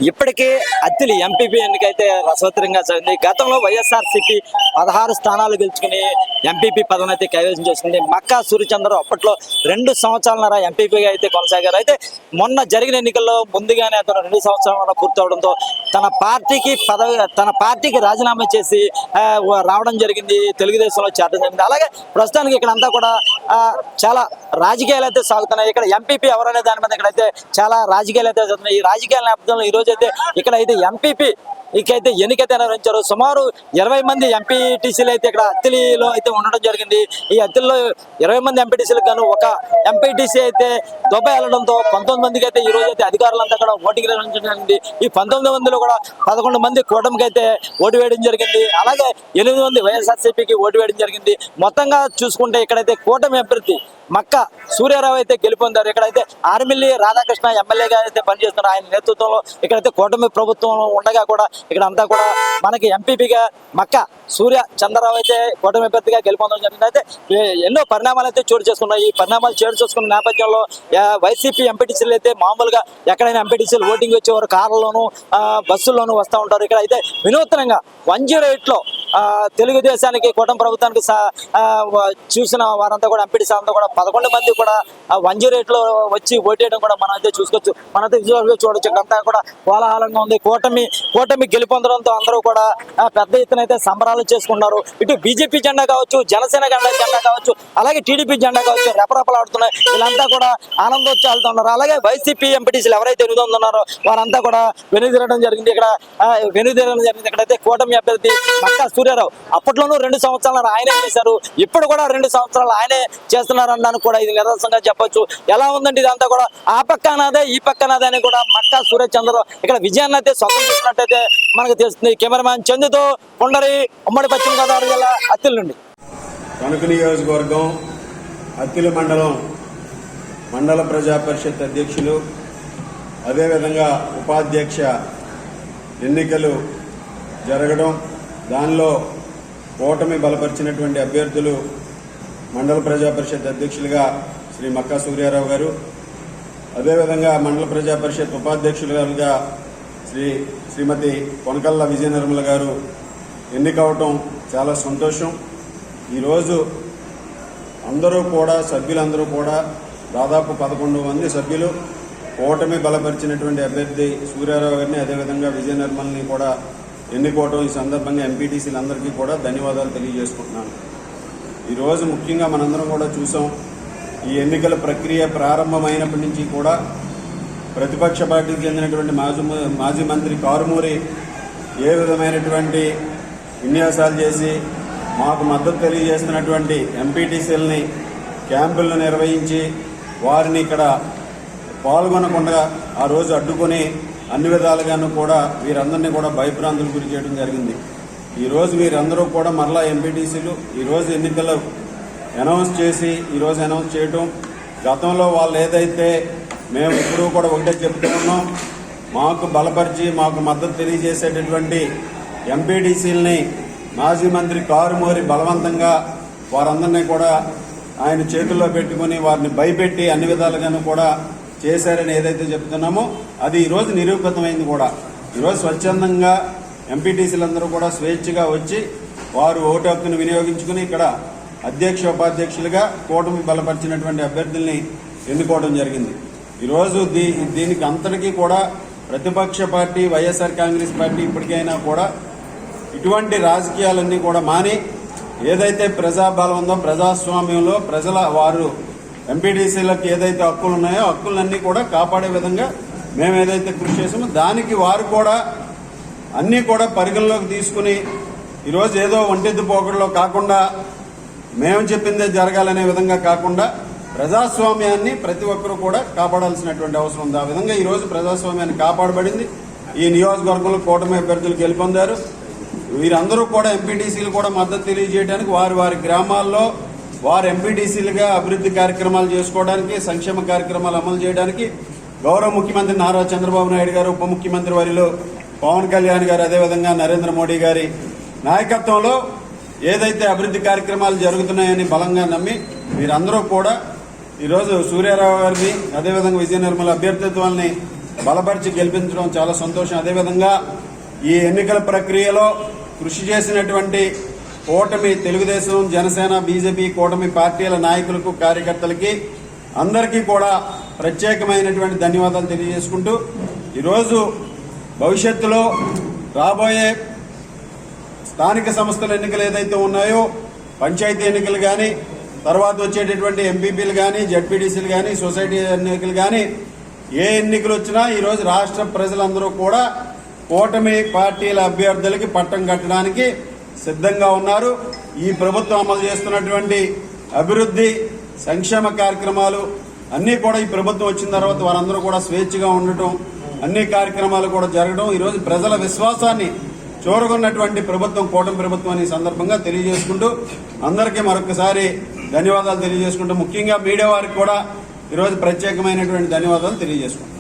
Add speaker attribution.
Speaker 1: ఇప్పటికే అత్తిలి ఎంపీపీ ఎన్నికైతే రసవత్తరంగా జరిగింది. గతంలో వైఎస్ఆర్సీపీ 16 స్థానాలు గెలుచుకుని ఎంపీపీ పదవిని అయితే కైవసం చేసుకుంది. మక్కా సూర్యచంద్ర అప్పట్లో 2 సంవత్సరాలన్నర ఎంపీపీగా అయితే కొనసాగారు. అయితే మొన్న జరిగిన ఎన్నికల్లో ముందుగానే అతను 2 సంవత్సరాల పూర్తవడంతో తన పార్టీకి రాజీనామా చేసి రావడం జరిగింది. తెలుగుదేశంలో చేరడం జరిగింది. అలాగే ప్రస్తుతానికి ఇక్కడ అంతా కూడా చాలా రాజకీయాలు అయితే సాగుతున్నాయి. ఇక్కడ ఎంపీపీ ఎవరనే దాని మీద ఇక్కడైతే చాలా రాజకీయాలు అయితే జరుగుతున్నాయి. ఈ రాజకీయాల నేపథ్యంలో ఈరోజు అయితే ఇక్కడైతే ఎంపీపీ ఇకైతే ఎన్నికైతే నిర్వహించారు. సుమారు 20 మంది ఎంపీటీసీలు అయితే ఇక్కడ అత్తిలిలో అయితే ఉండడం జరిగింది. ఈ అత్తిలిలో 20 మంది ఎంపీటీసీలకు గాను ఒక ఎంపీటీసీ అయితే దుబాయ్ వెళ్ళడంతో 19 మందికి అయితే ఈ రోజు అయితే అధికారులంతా కూడా ఓటింగ్ నిర్వహించడం జరిగింది. ఈ 19 మందిలో కూడా 11 మంది కూటమికి అయితే ఓటు వేయడం జరిగింది. అలాగే 8 మంది వైఎస్ఆర్సీపీకి ఓటు వేయడం జరిగింది. మొత్తంగా చూసుకుంటే ఇక్కడైతే కూటమి అభ్యర్థి మక్కా సూర్యారావు అయితే గెలుపొందారు. ఇక్కడైతే ఆర్మిల్లి రాధాకృష్ణ ఎమ్మెల్యేగా అయితే పనిచేస్తున్నారు. ఆయన నేతృత్వంలో ఇక్కడైతే కూటమి ప్రభుత్వం ఉండగా కూడా ఇక్కడ అంతా కూడా మనకి ఎంపీపీగా మక్కా సూర్య చంద్రరావు అయితే కూటమి అభ్యర్థిగా గెలుపొందడం జరిగింది. అయితే ఎన్నో పరిణామాలు అయితే చోటు చేసుకున్నాయి. ఈ పరిణామాలు చోటు చేసుకున్న నేపథ్యంలో వైసీపీ ఎంపీటీసీలు అయితే మామూలుగా ఎక్కడైనా ఎంపీటీసీలు ఓటింగ్ వచ్చేవారు కార్లలోనూ బస్సుల్లోనూ వస్తూ ఉంటారు. ఇక్కడ అయితే వినూత్నంగా 108లో తెలుగుదేశానికి కూటమి ప్రభుత్వానికి చూసిన వారంతా కూడా ఎంపీటీసీ అంతా కూడా 11 మంది కూడా 108లో వచ్చి ఓటేయడం కూడా మనం అయితే చూసుకోవచ్చు. మనైతే విజువల్గా చూడొచ్చు. అంతా కూడా కోలాహలంగా ఉంది. కూటమి గెలుపొందడంతో అందరూ కూడా పెద్ద ఎత్తున అయితే సంబరాలు చేసుకున్నారు. ఇటు బీజేపీ జెండా కావచ్చు, జనసేన జెండా కావచ్చు, అలాగే టీడీపీ జెండా కావచ్చు రెపరెపలాడుతున్నాయి. వీళ్ళంతా కూడా ఆనందోత్సాహాలతో ఉన్నారు. అలాగే వైసీపీ ఎంపీటీసీలు ఎవరైతే 8 ఉన్నారో వారంతా కూడా వెనుదిరడం జరిగింది. ఇక్కడైతే కూటమి అభ్యర్థి మక్కా సూర్యారావు అప్పట్లోనూ 2 సంవత్సరాలు ఆయనే చేశారు. ఇప్పుడు కూడా 2 సంవత్సరాలు ఆయనే చేస్తున్నారన్నాను కూడా ఇది నిదర్శనంగా చెప్పొచ్చు. ఎలా ఉందండి ఇదంతా కూడా ఆ పక్కనాదే ఈ పక్కనాదే అని కూడా మక్కా సూర్యచంద్రరావు ఇక్కడ విజయాన్ని అయితే సొంతం చేసినట్టయితే మనకు తెలుస్తుంది. కెమెరామ్యాన్ చందుతో కొండరి, ఉమ్మడి పశ్చిమ గోదావరి జిల్లా అత్తిలి నుండి.
Speaker 2: తణుకు నియోజకవర్గం అత్తిలి మండల ప్రజా పరిషత్ అధ్యక్షులు అదేవిధంగా ఉపాధ్యక్ష ఎన్నికలు జరగడం, దానిలో కూటమి బలపరిచినటువంటి అభ్యర్థులు మండల ప్రజా పరిషత్ అధ్యక్షులుగా శ్రీ మక్కా సూర్యారావు గారు, అదేవిధంగా మండల ప్రజా పరిషత్ ఉపాధ్యక్షులుగా శ్రీమతి కొనకళ్ళ విజయ నిర్మల గారు ఎన్నికవటం చాలా సంతోషం. ఈరోజు సభ్యులందరూ కూడా దాదాపు 11 మంది సభ్యులు కూటమి బలపరిచినటువంటి అభ్యర్థి సూర్యారావు గారిని అదేవిధంగా విజయ నిర్మల్ని కూడా ఎన్నుకోవటం ఈ సందర్భంగా ఎంపీటీసీలందరికీ కూడా ధన్యవాదాలు తెలియజేసుకుంటున్నాను. ఈరోజు ముఖ్యంగా మనందరం కూడా చూసాం, ఈ ఎన్నికల ప్రక్రియ ప్రారంభమైనప్పటి నుంచి కూడా ప్రతిపక్ష పార్టీకి చెందినటువంటి మాజీ మంత్రి కారుమూరి ఏ విధమైనటువంటి విన్యాసాలు చేసి మాకు మద్దతు తెలియజేస్తున్నటువంటి ఎంపీటీసీలని క్యాంపులను నిర్వహించి వారిని ఇక్కడ పాల్గొనకుండా ఆ రోజు అడ్డుకొని అన్ని విధాలుగాను కూడా వీరందరినీ కూడా భయభ్రాంతులు గురి చేయడం జరిగింది. ఈరోజు వీరందరూ కూడా మరలా ఎంపీటీసీలు ఈరోజు ఎన్నికలు అనౌన్స్ చేయటం, గతంలో వాళ్ళు ఏదైతే మేము ఇప్పుడు కూడా ఒకటే చెప్తూ ఉన్నాం, మాకు బలపరిచి మాకు మద్దతు తెలియజేసేటటువంటి ఎంపీటీసీలని మాజీ మంత్రి కారుమూరి బలవంతంగా వారందరినీ కూడా ఆయన చేతుల్లో పెట్టుకుని వారిని భయపెట్టి అన్ని విధాలుగాను కూడా చేశారని ఏదైతే చెప్తున్నామో అది ఈరోజు నిరూపితమైంది. కూడా ఈరోజు స్వచ్ఛందంగా ఎంపీటీసీలందరూ కూడా స్వేచ్ఛగా వచ్చి వారు ఓటు హక్కును వినియోగించుకుని ఇక్కడ అధ్యక్ష ఉపాధ్యక్షులుగా కూటమి బలపరిచినటువంటి అభ్యర్థుల్ని ఎన్నుకోవడం జరిగింది. ఈరోజు దీనికి అంతటికీ కూడా ప్రతిపక్ష పార్టీ వైఎస్ఆర్ కాంగ్రెస్ పార్టీ ఇప్పటికైనా కూడా ఇటువంటి రాజకీయాలన్నీ కూడా మాని ఏదైతే ప్రజాబలం ఉందో ప్రజాస్వామ్యంలో వారు ఎంపీటీసీలకు ఏదైతే హక్కులు ఉన్నాయో హక్కులన్నీ కూడా కాపాడే విధంగా మేము ఏదైతే కృషి చేసామో దానికి వారు కూడా అన్నీ కూడా పరిగణలోకి తీసుకుని ఈరోజు ఏదో ఒంటెద్దు పోకడలో కాకుండా మేము చెప్పిందే జరగాలనే విధంగా కాకుండా ప్రజాస్వామ్యాన్ని ప్రతి ఒక్కరూ కూడా కాపాడాల్సినటువంటి అవసరం ఉంది. ఆ విధంగా ఈరోజు ప్రజాస్వామ్యాన్ని కాపాడబడింది. ఈ నియోజకవర్గంలో కూటమి అభ్యర్థులు గెలుపొందారు. వీరందరూ కూడా ఎంపీటీసీలు కూడా మద్దతు తెలియజేయడానికి వారి గ్రామాల్లో వారు ఎంపీటీసీలుగా అభివృద్ధి కార్యక్రమాలు చేసుకోవడానికి, సంక్షేమ కార్యక్రమాలు అమలు చేయడానికి గౌరవ ముఖ్యమంత్రి నారా చంద్రబాబు నాయుడు గారు, ఉప ముఖ్యమంత్రి వారిలో పవన్ కళ్యాణ్ గారు, అదేవిధంగా నరేంద్ర మోడీ గారి నాయకత్వంలో ఏదైతే అభివృద్ధి కార్యక్రమాలు జరుగుతున్నాయని బలంగా నమ్మి మీరందరూ కూడా ఈరోజు సూర్యారావు గారిని అదేవిధంగా విజయ నిర్మల అభ్యర్థిత్వాన్ని బలపరిచి గెలిపించడం చాలా సంతోషం. అదేవిధంగా ఈ ఎన్నికల ప్రక్రియలో కృషి చేసినటువంటి కూటమి తెలుగుదేశం, జనసేన, బీజేపీ కూటమి పార్టీల నాయకులకు, కార్యకర్తలకి అందరికీ కూడా ప్రత్యేకమైనటువంటి ధన్యవాదాలు తెలియజేసుకుంటూ ఈరోజు భవిష్యత్తులో రాబోయే స్థానిక సంస్థల ఎన్నికలు ఏదైతే ఉన్నాయో, పంచాయతీ ఎన్నికలు కానీ, తర్వాత వచ్చేటటువంటి ఎంపీపీలు కానీ, జడ్పీటీసీలు కానీ, సొసైటీ ఎన్నికలు కానీ, ఏ ఎన్నికలు వచ్చినా ఈరోజు రాష్ట్ర ప్రజలందరూ కూడా కూటమి పార్టీల అభ్యర్థులకి పట్టం కట్టడానికి సిద్ధంగా ఉన్నారు. ఈ ప్రభుత్వం అమలు చేస్తున్నటువంటి అభివృద్ధి సంక్షేమ కార్యక్రమాలు అన్నీ కూడా ఈ ప్రభుత్వం వచ్చిన తర్వాత వారందరూ కూడా స్వేచ్ఛగా ఉండటం, అన్ని కార్యక్రమాలు కూడా జరగడం, ఈరోజు ప్రజల విశ్వాసాన్ని చూరగొన్నటువంటి ప్రభుత్వం కూటమి ప్రభుత్వం అని సందర్భంగా తెలియజేసుకుంటూ అందరికీ మరొకసారి ధన్యవాదాలు తెలియజేసుకుంటూ ముఖ్యంగా మీడియా వారికి కూడా ఈరోజు ప్రత్యేకమైనటువంటి ధన్యవాదాలు తెలియజేసుకుంటాం.